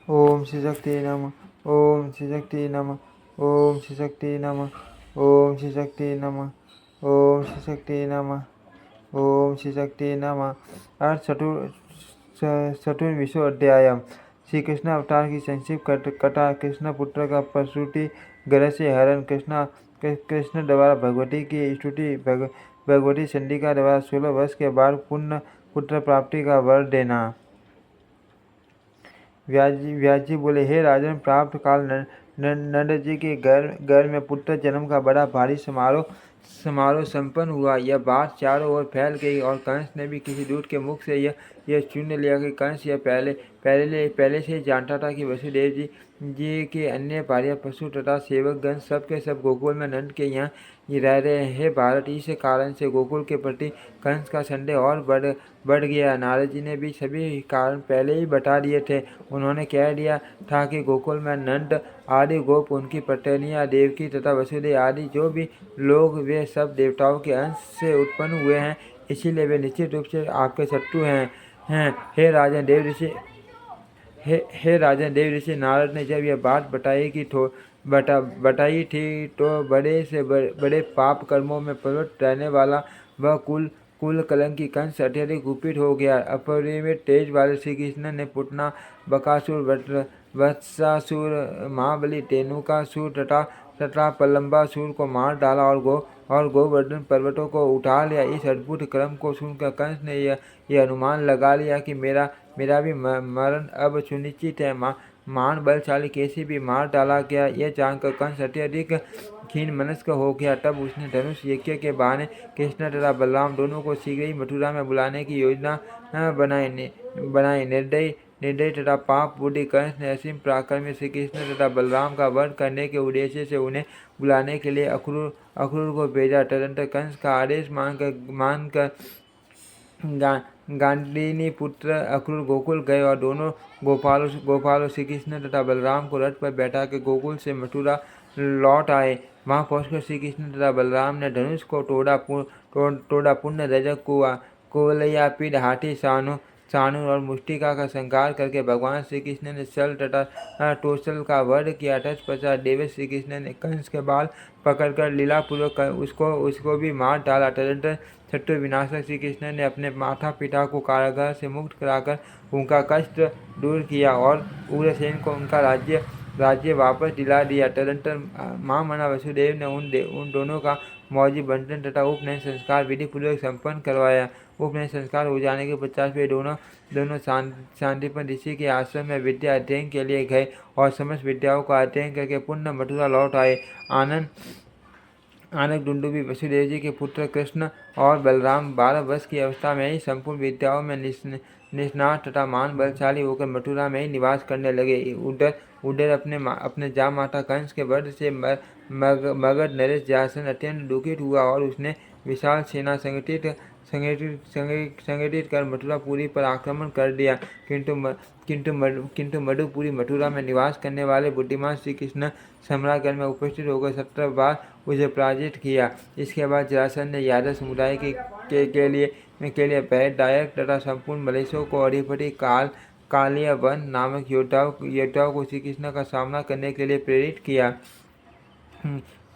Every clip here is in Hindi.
ओम श्री शक्ति नमः। ओम श्री शक्ति नमः। ओम श्री शक्ति नमः। ओम श्री शक्ति नमः। ओम श्री शक्ति नमः। ओम श्री शक्ति नमः। अर्थ चतुर्विंशो विश्व श्री कृष्ण अवतार की संक्षिप्त कथा। कृष्ण पुत्र का प्रसूति ग्रह से हरण। कृष्ण द्वारा भगवती की स्तुति। भगवती चंडिका द्वारा 16 वर्ष के बाद पुण्य पुत्र प्राप्ति का वर देना। व्यास जी बोले, हे राजन, प्राप्त काल नंद जी के घर में पुत्र जन्म का बड़ा भारी समारोह संपन्न हुआ। यह बात चारों ओर फैल गई और कंस ने भी किसी दूत के मुख से यह चुन लिया कि कंस यह पहले से ही जानता था कि वसुदेव जी के अन्य भार्या पशु तथा सेवकगण सब के सब गोकुल में नंद के यहाँ रह रहे हैं। भारत, इस कारण से गोकुल के प्रति कंस का संदेह और बढ़ गया। नारद जी ने भी सभी कारण पहले ही बता दिए थे। उन्होंने कह दिया था कि गोकुल में नंद आदि गोप, उनकी पत्नियां देवकी तथा वसुदेव आदि जो भी लोग, वे सब देवताओं के अंश से उत्पन्न हुए हैं, इसीलिए वे निश्चित रूप से आपके शत्रु हैं। हे राजन देव ऋषि नारद ने जब यह बात बताई थी तो बड़े से बड़े पाप कर्मों में प्रवृत्त रहने वाला वह कुल कलंकी कंस अत्यधिक कुपित हो गया। अपरिमित तेज वाले श्री कृष्ण ने पुतना बकासुर, वत्सासुर, महाबली, तेनुकासुर तथा प्रलंबासुर को मार डाला और गोवर्धन पर्वतों को उठा लिया। इस अद्भुत क्रम को सुनकर कंस ने यह अनुमान लगा लिया कि मेरा भी मरण अब सुनिश्चित है। मान बलशाली कैसे भी मार डाला गया, यह जानकर कंस अत्यधिक खीन मनस्क हो गया। तब उसने धनुष यज्ञ के बहाने कृष्ण तथा बलराम दोनों को शीघ्र ही मथुरा में बुलाने की योजना बनाई। निर्दयी तथा पाप बुद्धि कंस ने असीम पराक्रमी श्री कृष्ण तथा बलराम का वध करने के उद्देश्य से उन्हें बुलाने के लिए अक्रूर को भेजा। तदंतर कंस का आदेश मानकर गांडीनी पुत्र अक्रूर गोकुल गए और दोनों गोपालों श्री कृष्ण तथा बलराम को रथ पर बैठा के गोकुल से मथुरा लौट आए। वहां पहुंचकर श्री कृष्ण तथा बलराम ने धनुष को तोड़ा। पुण्य रजक कुवलया, पीठ, हाथी, सानु और मुष्टिका का संहार करके भगवान श्री कृष्ण ने सल तथा टोसल का वध किया। तत्पश्चात देव श्री कृष्ण ने कंस के बाल पकड़कर लीलापूर्वक उसको भी मार डाला। तदंतर शत्रु विनाशक श्री कृष्ण ने अपने माता पिता को कारागार से मुक्त कराकर उनका कष्ट दूर किया और उग्रसेन को उनका राज्य वापस दिला दिया। तदंतर महामना वसुदेव ने उन दोनों का मौजी बंटन तथा उपनयन संस्कार विधि पूर्वक संपन्न करवाया। उपनयन संस्कार हो जाने के पश्चात वे दोनों शांतिपन ऋषि के आश्रम में विद्या अध्ययन के लिए गए और समस्त विद्याओं का अध्ययन करके पुनः मथुरा लौट आए। आनक दुंदुभी वसुदेव जी के पुत्र कृष्ण और बलराम 12 वर्ष की अवस्था में ही संपूर्ण विद्याओं में निष्णात तथा मान बलशाली होकर मथुरा में ही निवास करने लगे। उधर अपने माता कंस के वध से मगध नरेश जरासंध अत्यंत दुखित हुआ और उसने विशाल सेना संगठित कर मथुरापुरी पर आक्रमण कर दिया। किंतु मधुपुरी मथुरा में निवास करने वाले बुद्धिमान श्री कृष्ण सम्राटगढ़ में उपस्थित होकर 17 बार उसे पराजित किया। इसके बाद जरासंध ने यादव समुदाय के लिए भयदायक तथा संपूर्ण मलेशियों को अधिपति कालियावन नामक योद्धाओं को श्री कृष्ण का सामना करने के लिए प्रेरित किया।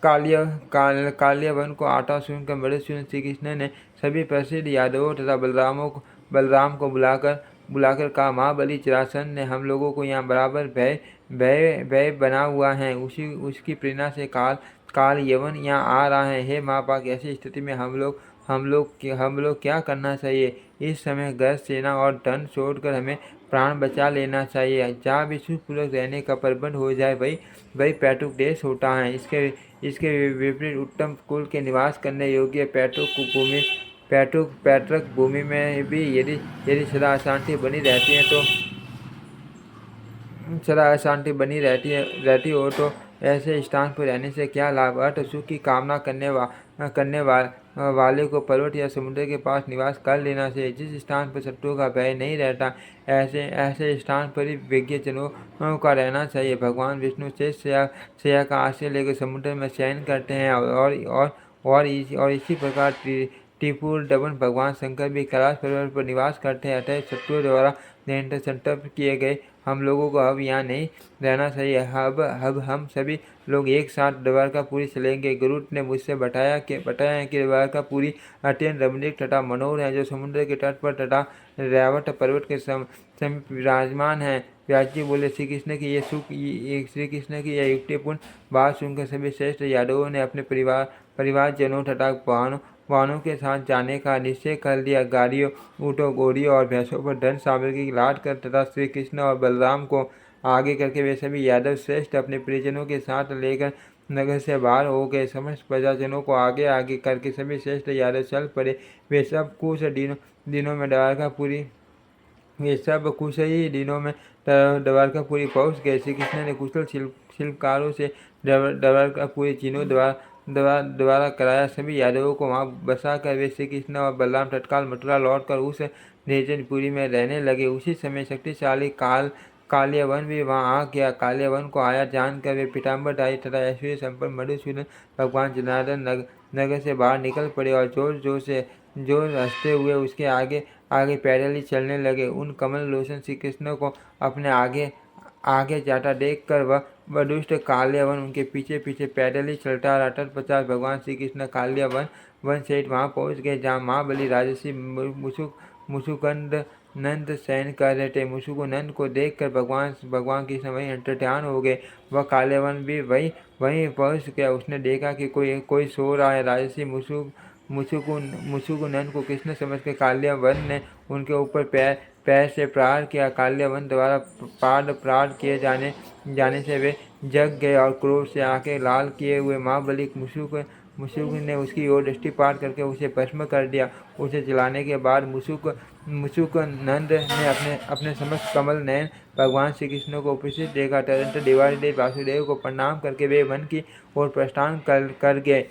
कालियावन को आता सुनकर मधुसूदन श्री कृष्ण ने सभी प्रसिद्ध यादवों तथा बलराम को बुलाकर कहा, महाबली जरासंध ने हम लोगों को यहाँ बराबर भय बना हुआ है। उसकी प्रेरणा से काल यवन यहाँ आ रहा है। हे महापाक, ऐसी स्थिति में हम लोग क्या करना चाहिए? इस समय घर, सेना और धन छोड़कर हमें प्राण बचा लेना चाहिए। जहाँ भी सुखपूर्वक रहने का प्रबंध हो जाए वही पैतृक देश होता है। इसके विपरीत उत्तम कुल के निवास करने योग्य पैतृक भूमि में भी यदि सदा अशांति बनी रहती हो तो ऐसे स्थान पर रहने से क्या लाभ? अर्थ सुख की कामना करने वाले को पर्वत या समुद्र के पास निवास कर लेना चाहिए। जिस स्थान पर शत्रुओं का भय नहीं रहता, ऐसे स्थान पर ही विज्ञजनों का रहना चाहिए। भगवान विष्णु शेष शैया का आश्रय लेकर समुद्र में शयन करते हैं और इसी प्रकार त्रिपुर दमन भगवान शंकर भी कैलाश पर्वत पर निवास करते हैं। अतः शत्रुओं द्वारा निरंतर संतप्त किए गए हम लोगों को अब यहाँ नहीं रहना चाहिए। अब हम सभी लोग एक साथ द्वारकापुरी चलेंगे। गरुड़ ने मुझसे बताया है कि द्वारकापुरी अत्यंत रमणीक तथा मनोहर है, जो समुद्र के तट पर तथा रैवत पर्वत के समीप विराजमान है। व्यास जी बोले, श्री कृष्ण की यह युक्तिपूर्ण बात सुनकर सभी श्रेष्ठ यादवों ने अपने परिवारजनों तथा वाहनों के साथ जाने का निश्चय कर लिया। गाड़ियों, ऊँटों, घोड़ियों और भैंसों पर धन सामग्री लाद कर तथा श्री कृष्ण और बलराम को आगे करके वे सभी यादव श्रेष्ठ अपने परिजनों के साथ लेकर नगर से बाहर हो गए। समस्त प्रजाजनों को आगे आगे करके सभी श्रेष्ठ यादव चल पड़े। वे सब कुछ दिनों में द्वारकापुरी वे सब कुछ ही दिनों में द्वारकापुरी पहुँच गए। श्री कृष्ण ने कुशल शिल्पकारों से द्वारकापुरी चिन्हों द्वारा कराया। सभी यादवों को वहाँ बसा कर वे श्री कृष्ण और बलराम तत्काल मथुरा लौटकर उस निर्जनपुरी में रहने लगे। उसी समय शक्तिशाली कालियावन भी वहाँ आ गया। कालियावन को आया जानकर वे पीताम्बरधारी तथा ऐश्वर्य संपन्न मधुसूदन भगवान जनार्दन नगर से बाहर निकल पड़े और जोर हंसते हुए उसके आगे आगे पैदल ही चलने लगे। उन कमल लोचन श्री कृष्ण को अपने आगे जाता देखकर वह दुष्ट कालियावन उनके पीछे पीछे पैदल ही चलता रहा। तत्पश्चात भगवान श्री कृष्ण कालियावन सहित वहाँ पहुँच गए, जहाँ महाबली राजसी मुसुकुंद नंद शयन कर रहे थे। मुसुकुंद को देखकर भगवान कृष्ण वहीं अंतर्ध्यान हो गए। वह कालियावन भी वहीं पहुँच गया। उसने देखा कि कोई सो रहा है। राजसी मुसुकुंद को कृष्ण समझकर कालियावन ने उनके ऊपर पैर से प्रहार किया। कालियावन द्वारा प्रहार किए जाने से वे जग गए और क्रोध से आंखें लाल किए हुए महाबली मुसुकुंद ने उसकी ओर दृष्टिपात करके उसे भस्म कर दिया। उसे जलाने के बाद मुसुकुंद ने अपने समस्त कमल नयन भगवान श्री कृष्ण को उपस्थित देखा। तदनंतर देवादिदेव वासुदेव को प्रणाम करके वे वन की ओर प्रस्थान कर गए।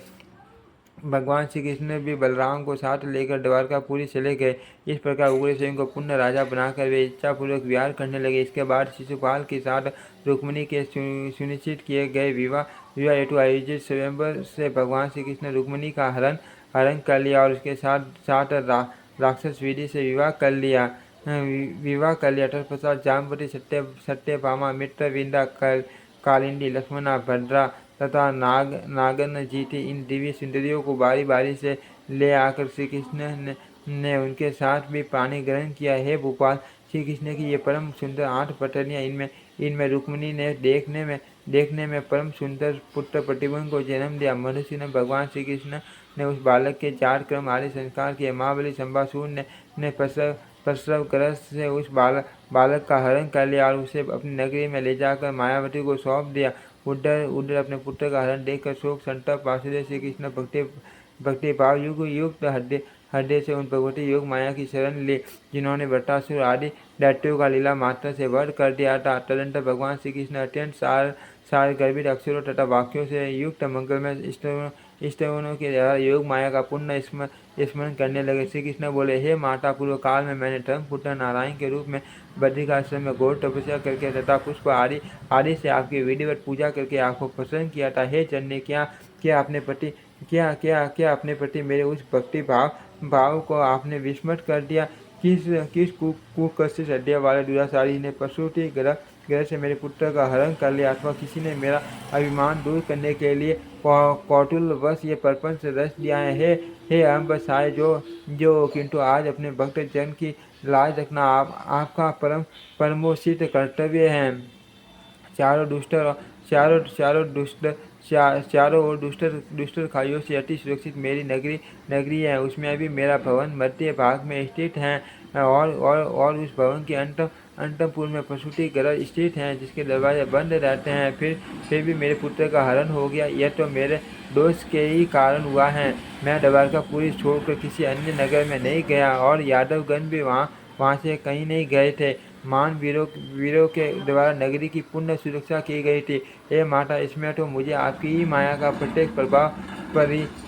भगवान श्री कृष्ण भी बलराम को साथ लेकर द्वारकापुरी चले गए। इस प्रकार उग्रसेन को पुण्य राजा बनाकर वे इच्छापूर्वक विहार करने लगे। इसके बाद शिशुपाल के साथ रुक्मिणी के सुनिश्चित किए गए विवाह हेतु आयोजित स्वयंवर से भगवान श्री कृष्ण रुक्मिणी का हरण कर लिया और उसके साथ राक्षस विधि से विवाह कर लिया। तत्पश्चात जामवती, सत्यभामा, मित्रविंदा, कालिंदी, लक्ष्मणा, भद्रा तथा नागन जीती इन दिव्य सुंदरियों को बारी बारी से ले आकर श्री कृष्ण ने उनके साथ भी पानी ग्रहण किया। हे भोपाल, श्री कृष्ण की ये परम सुंदर 8 पत्नियां, इनमें रुक्मिणी ने देखने में परम सुंदर पुत्र प्रतिबंध को जन्म दिया। मधुसूदन भगवान श्री कृष्ण ने उस बालक के 4 क्रम आदि संस्कार किए। महाबली शंबासुर ने प्रसव ग्रस्त से उस बालक का हरण कर लिया और उसे अपनी नगरी में ले जाकर मायावती को सौंप दिया। उद्धर अपने पुत्र का हरण देखकर शोक संतप्त वासुदेव श्री कृष्ण भक्ति भाव युक्त हृदय से उन भगवती योग माया की शरण ली, जिन्होंने वृत्रासुर आदि दैत्यों का लीला मात्रा से वध कर दिया था। तदनंतर भगवान श्री कृष्ण अत्यंत सार गर्भित अक्षरों तथा वाक्यों से युक्त मंगलमय स्तवों के द्वारा योग माया का पुण्य स्मरण करने लगे। श्री कृष्ण बोले, हे माता, पूर्व काल में मैंने धर्मपुत्र नारायण के रूप में बद्रिकाश्रम में घोर तपस्या करके तथा पुष्प आदि से आपकी विधिवत पूजा करके आपको प्रसन्न किया था। हे जननी, क्या अपने प्रति मेरे उस भक्ति भाव को आपने विस्मृत कर दिया? किस कुकर्षित हृदय वाले दुराचारी ने प्रसूति ग्रह से मेरे पुत्र का हरण कर लिया, अथवा किसी ने मेरा अभिमान दूर करने के लिए कौटुल्यवश ये प्रपंच रच दिया है। हे अम्बसाय जो किंतु आज अपने भक्त जन की लाज रखना आपका परमोचित कर्तव्य है। चारों ओर दुष्ट खाइयों से अति सुरक्षित मेरी नगरी है। उसमें भी मेरा भवन मध्य भाग में स्थित है और उस भवन के अंतपुर में प्रसूति गृह स्थित हैं, जिसके दरवाजे बंद रहते हैं। फिर भी मेरे पुत्र का हरण हो गया। यह तो मेरे दोष के ही कारण हुआ है। मैं द्वारकापुरी छोड़कर किसी अन्य नगर में नहीं गया और यादवगण भी वहाँ से कहीं नहीं गए थे। मान वीरों के द्वारा नगरी की पूर्ण सुरक्षा की गई थी। हे माता, इसमें तो मुझे आपकी ही माया का प्रत्येक प्रभाव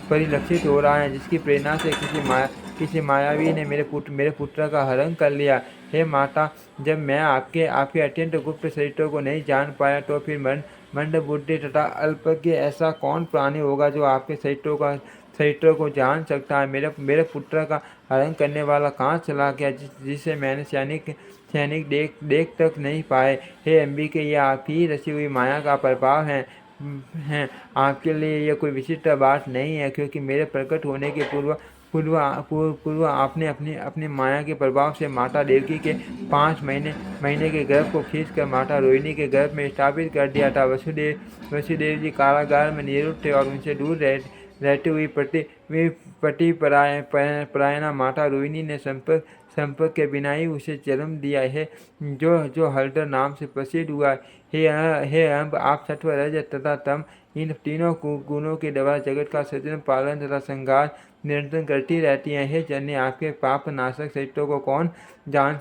परिलक्षित हो रहा है, जिसकी प्रेरणा से किसी मायावी ने मेरे पुत्र का हरण कर लिया। हे माता, जब मैं आपके अत्यंत गुप्त चरित्रों को नहीं जान पाया, तो फिर मंदबुद्धि तथा अल्पज्ञ ऐसा कौन प्राणी होगा जो आपके चरित्रों को जान सकता है? मेरे पुत्र का हरण करने वाला कहाँ चला गया, जिसे मैंने सैनिक देख तक नहीं पाए। हे अंबिके, ये आपकी रची हुई माया का प्रभाव है। आपके लिए यह कोई विशिष्ट बात नहीं है, क्योंकि मेरे प्रकट होने के पूर्व आपने अपनी माया के प्रभाव से माता देवकी के 5 महीने के गर्भ को खींचकर माता रोहिणी के गर्भ में स्थापित कर दिया था। वसुदेव जी कारागार में निरुद्ध थे और उनसे दूर रहती हुई पति परायणा माता रोहिणी ने संपर्क के बिना ही उसे जन्म दिया है, जो हलधर नाम से प्रसिद्ध हुआ। हे अम्ब, आप सत्व रज तथा तम इन तीनों गुणों के द्वारा जगत का सृजन पालन तथा संहार निरंतर करती रहती हैं। हे जननी, आपके पाप नाशक चरित्रों को कौन जान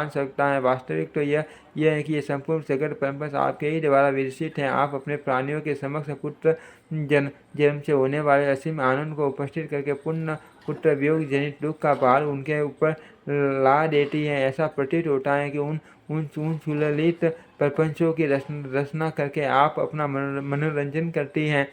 सकता है। वास्तविक तो यह है कि ये संपूर्ण जगत परम्परा आपके ही द्वारा विरचित है। आप अपने प्राणियों के समक्ष पुत्र जन्म से होने वाले असीम आनंद को उपस्थित करके पुत्र वियोग जनित दुख का भार उनके ऊपर ला देती है। ऐसा प्रतीत होता है कि उन सुललित प्रपंचों की रचना करके आप अपना मनोरंजन करती हैं।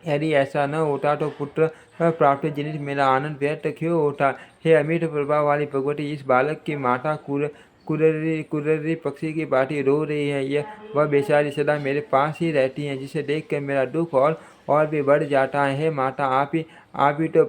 यदि ऐसा न होता तो पुत्र प्राप्ति जनित मेरा आनंद व्यर्थ क्यों होता। हे अमित प्रभाव वाली भगवती, इस बालक की माता कुररी पक्षी की भांति रो रही है। वह बेचारी सदा मेरे पास ही रहती है, जिसे देखकर मेरा दुख और भी बढ़ जाता है। हे माता, आप ही तो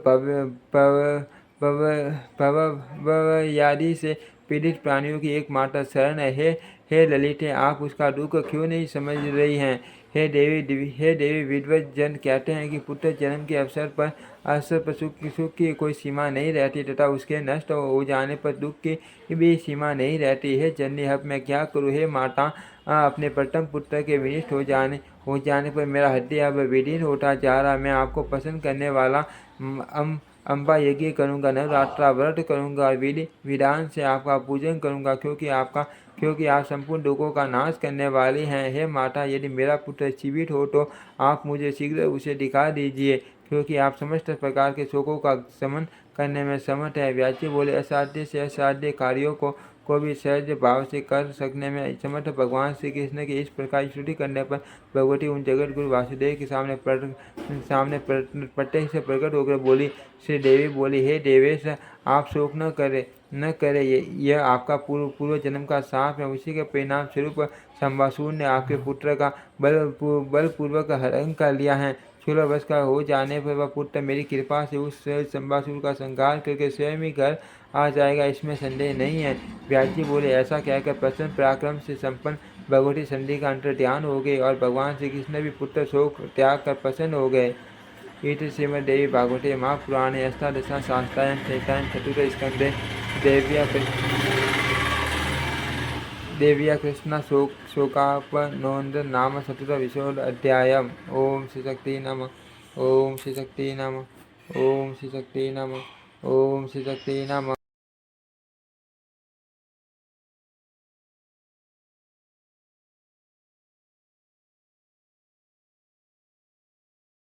भवव्याधि से पीड़ित प्राणियों की एकमात्र शरण है। हे ललिते, आप उसका दुख क्यों नहीं समझ रही हैं। हे देवी, विद्वत जन कहते हैं कि पुत्र जन्म के अवसर पर सुख की कोई सीमा नहीं रहती तथा उसके नष्ट हो जाने पर दुख की भी सीमा नहीं रहती है। जननी, अब मैं क्या करूँ। हे माता, अपने प्रथम पुत्र के विनिष्ट हो जाने पर मेरा हृदय अब विलीन होता जा रहा। मैं आपको पसंद करने वाला अम्बा यज्ञ करूँगा, नवरात्रा व्रत करूँगा, विधि विधान से आपका पूजन करूँगा, क्योंकि आप संपूर्ण दुखों का नाश करने वाली हैं। हे माता, यदि मेरा पुत्र जीवित हो तो आप मुझे शीघ्र उसे दिखा दीजिए, क्योंकि आप समस्त प्रकार के शोकों का शमन करने में समर्थ है। व्यासी बोले, असाध्य से असाध्य कार्यों को भी सहज भाव से कर सकने में समर्थ भगवान श्री कृष्ण की इस प्रकार स्तुति करने पर भगवती उन जगत गुरु वासुदेव के सामने प्रत्यक्ष से प्रकट होकर बोली। श्री देवी बोली, हे देवेश, आप शोक न करे। यह आपका पूर्व जन्म का शाप है। उसी के परिणाम स्वरूप शंबासुर ने आपके पुत्र का बलपूर्वक हरण कर लिया है। 16 वर्ष का हो जाने पर वह पुत्र मेरी कृपा से उस शंबासुर का संहार करके स्वयं ही घर आ जाएगा, इसमें संदेह नहीं है। व्यास बोले, ऐसा कहकर प्रसन्न पराक्रम से संपन्न भगवती संधि का अंतर ध्यान हो गई और भगवान श्री कृष्ण भी पुत्र शोक त्याग कर प्रसन्न हो गए। इति श्रीमद्देवी भागवते महापुराणे अष्टादश शास्त्रायां चैतायां चतुर्थ स्कंदे देव्या कृष्ण शोकापनोद नाम चतुर्थ विशोध अध्याय। ओम श्री शक्ति नमः। ओम श्री शक्ति नमः। ओम श्री शक्ति नमः। ओम श्री शक्ति नमः।